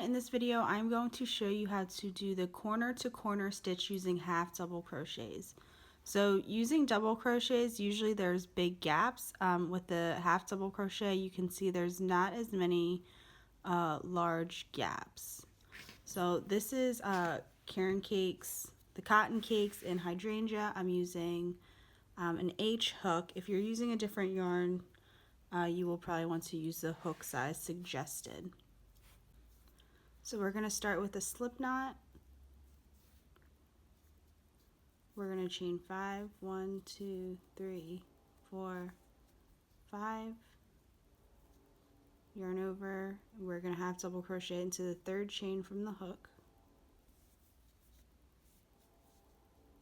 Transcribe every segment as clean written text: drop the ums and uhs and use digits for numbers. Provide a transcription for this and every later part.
in this video I'm going to show you how to do the corner to corner stitch using half double crochets. So using double crochets, usually there's big gaps. With the half double crochet, you can see there's not as many large gaps. So this is Caron Cakes, the Cotton Cakes in Hydrangea. I'm using an H hook. If you're using a different yarn, you will probably want to use the hook size suggested. So we're going to start with a slip knot. We're going to chain 5, 1, 2, 3, 4, 5, yarn over. We're going to half double crochet into the third chain from the hook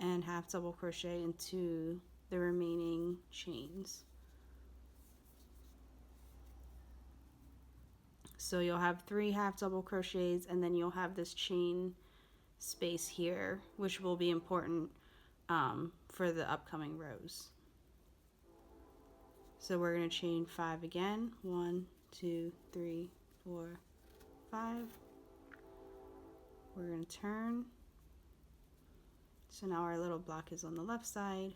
and half double crochet into the remaining chains. So you'll have 3 half double crochets, and then you'll have this chain space here, which will be important for the upcoming rows. So we're going to chain 5 again. 1, 2, 3, 4, 5. We're going to turn. So now our little block is on the left side.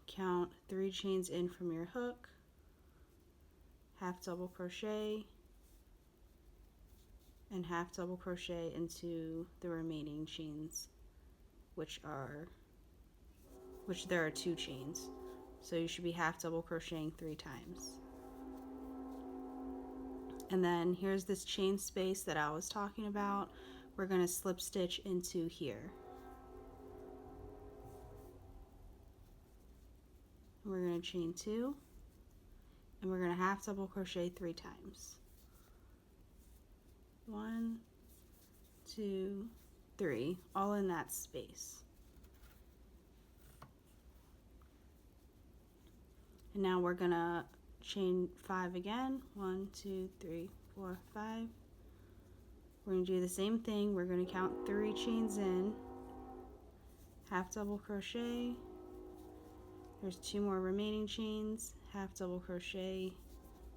Count 3 chains in from your hook. Half double crochet and half double crochet into the remaining chains, which there are 2 chains. So you should be half double crocheting 3 times. And then here's this chain space that I was talking about. We're going to slip stitch into here. We're going to chain 2, and we're going to half double crochet 3 times. 1, 2, 3, all in that space. And now we're going to chain 5 again. 1, 2, 3, 4, 5. We're going to do the same thing. We're going to count 3 chains in, half double crochet. There's 2 more remaining chains, half double crochet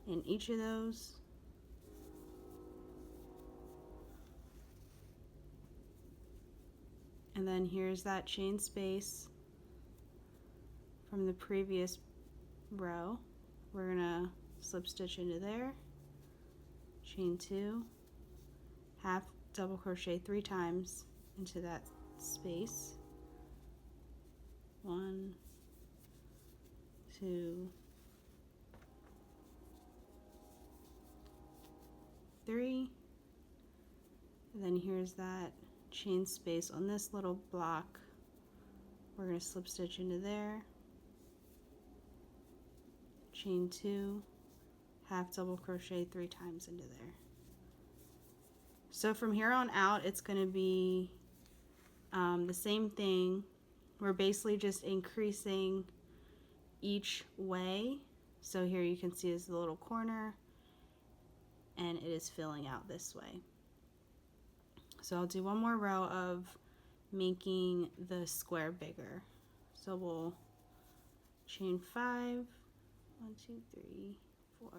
in each of those. And then here's that chain space from the previous row. We're gonna slip stitch into there, chain 2, half double crochet 3 times into that space. 1, 2, 3, and then here's that chain space on this little block. We're going to slip stitch into there, chain 2, half double crochet 3 times into there. So from here on out, it's going to be the same thing. We're basically just increasing each way. So here you can see is the little corner, and it is filling out this way. So I'll do one more row of making the square bigger. So we'll chain 5, 1, 2, 3, 4,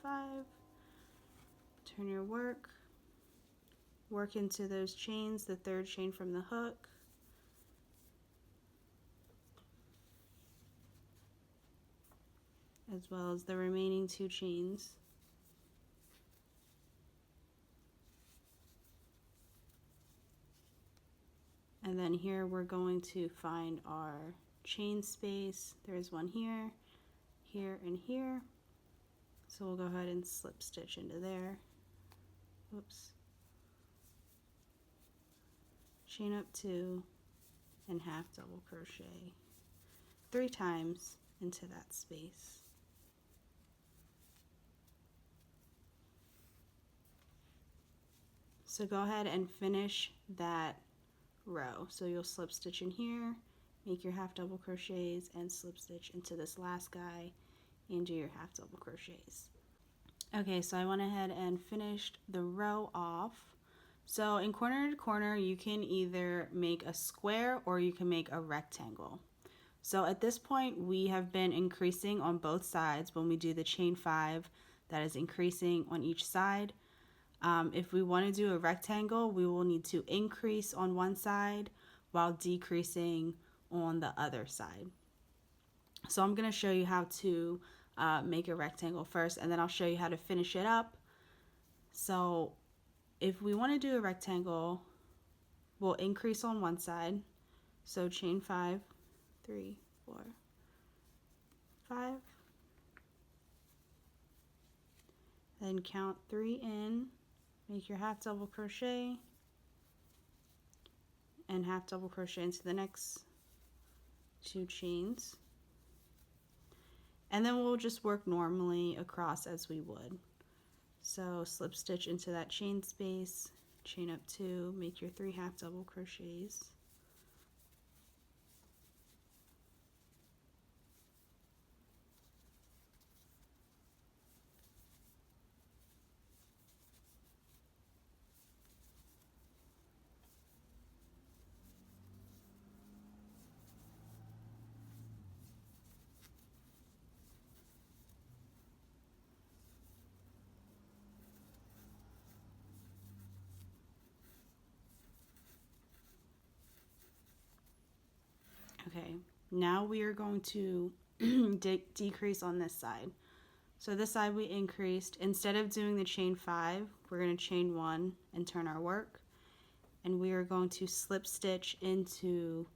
5. Turn your work into those chains, the third chain from the hook. As well as the remaining 2 chains. And then here we're going to find our chain space. There's one here, here, and here. So we'll go ahead and slip stitch into there. Oops. Chain up 2 and half double crochet 3 times into that space. So go ahead and finish that row. So you'll slip stitch in here, make your half double crochets, and slip stitch into this last guy and do your half double crochets. Okay, so I went ahead and finished the row off. So in corner to corner, you can either make a square or you can make a rectangle. So at this point, we have been increasing on both sides. When we do the chain 5, that is increasing on each side. If we want to do a rectangle, we will need to increase on one side while decreasing on the other side. So I'm going to show you how to make a rectangle first, and then I'll show you how to finish it up. So if we want to do a rectangle, we'll increase on one side. So chain 5, 3, 4, 5. Then count 3 in, make your half double crochet, and half double crochet into the next 2 chains. And then we'll just work normally across as we would. So slip stitch into that chain space, chain up 2, make your 3 half double crochets. Okay, now we are going to decrease on this side. So this side we increased. Instead of doing the chain 5, we're going to chain 1 and turn our work. And we are going to slip stitch into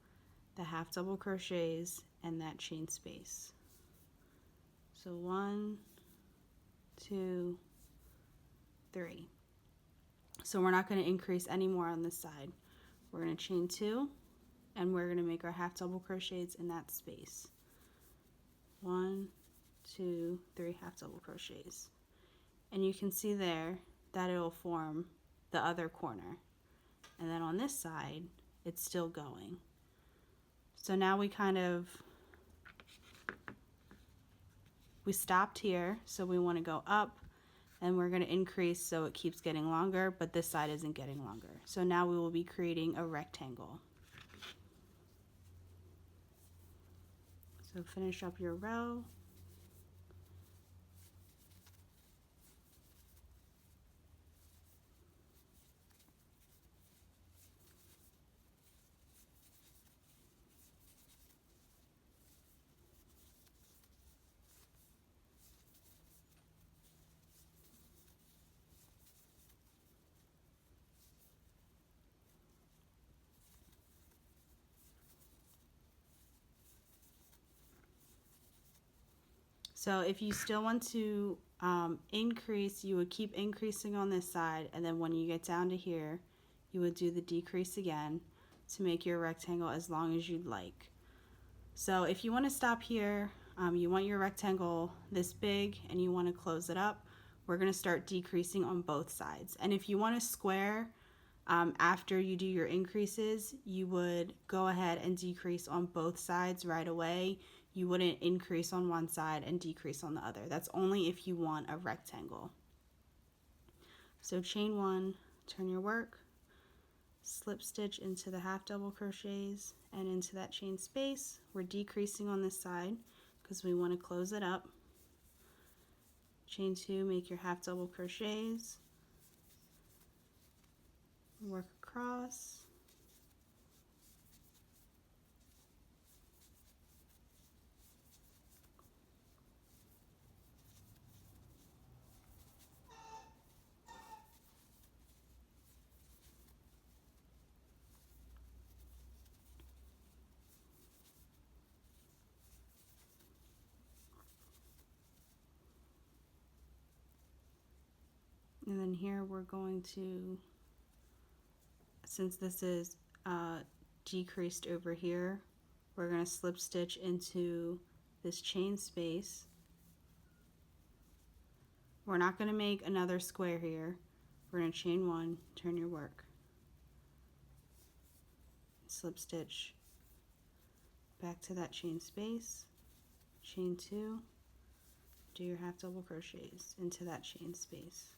the half double crochets and that chain space. So 1, 2, 3. So we're not going to increase anymore on this side. We're going to chain 2 and we're going to make our half double crochets in that space. 1, 2, 3 half double crochets. And you can see there that it'll form the other corner. And then on this side, it's still going. So now we stopped here, so we want to go up, and we're going to increase so it keeps getting longer, but this side isn't getting longer. So now we will be creating a rectangle. So finish up your row. So if you still want to increase, you would keep increasing on this side, and then when you get down to here, you would do the decrease again to make your rectangle as long as you'd like. So if you want to stop here, you want your rectangle this big and you want to close it up, we're going to start decreasing on both sides. And if you want a square, after you do your increases, you would go ahead and decrease on both sides right away. You wouldn't increase on one side and decrease on the other. That's only if you want a rectangle. So chain 1, turn your work, slip stitch into the half double crochets and into that chain space. We're decreasing on this side because we want to close it up. Chain 2, make your half double crochets, work across, and then here we're going to, since this is decreased over here, we're going to slip stitch into this chain space. We're not going to make another square here. We're going to chain 1, turn your work, slip stitch back to that chain space, chain 2, do your half double crochets into that chain space,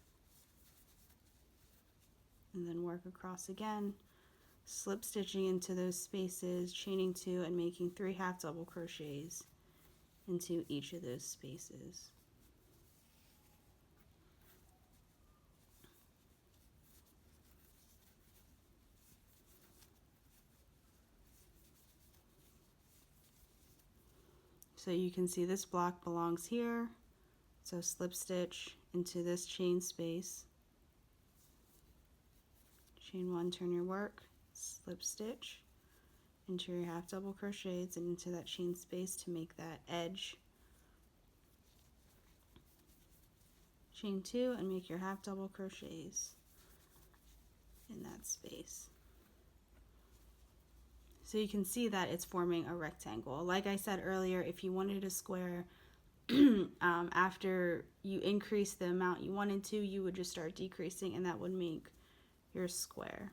and then work across again, slip stitching into those spaces, chaining 2 and making 3 half double crochets into each of those spaces. So you can see this block belongs here. So slip stitch into this chain space. Chain 1, turn your work, slip stitch into your half double crochets and into that chain space to make that edge. Chain 2 and make your half double crochets in that space. So you can see that it's forming a rectangle. Like I said earlier, if you wanted a square, after you increase the amount you wanted to, you would just start decreasing and that would make your square.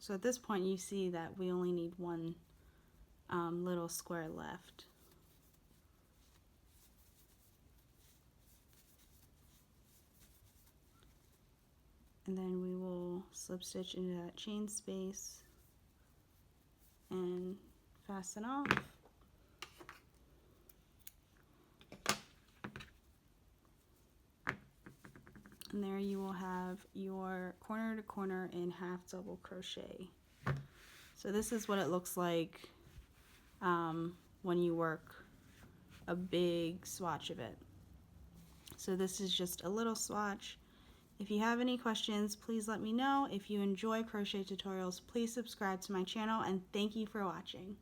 So at this point you see that we only need one little square left. And then we will slip stitch into that chain space and fasten off. And there you will have your corner to corner in half double crochet. So this is what it looks like when you work a big swatch of it. So this is just a little swatch. If you have any questions, please let me know. If you enjoy crochet tutorials, please subscribe to my channel, and thank you for watching.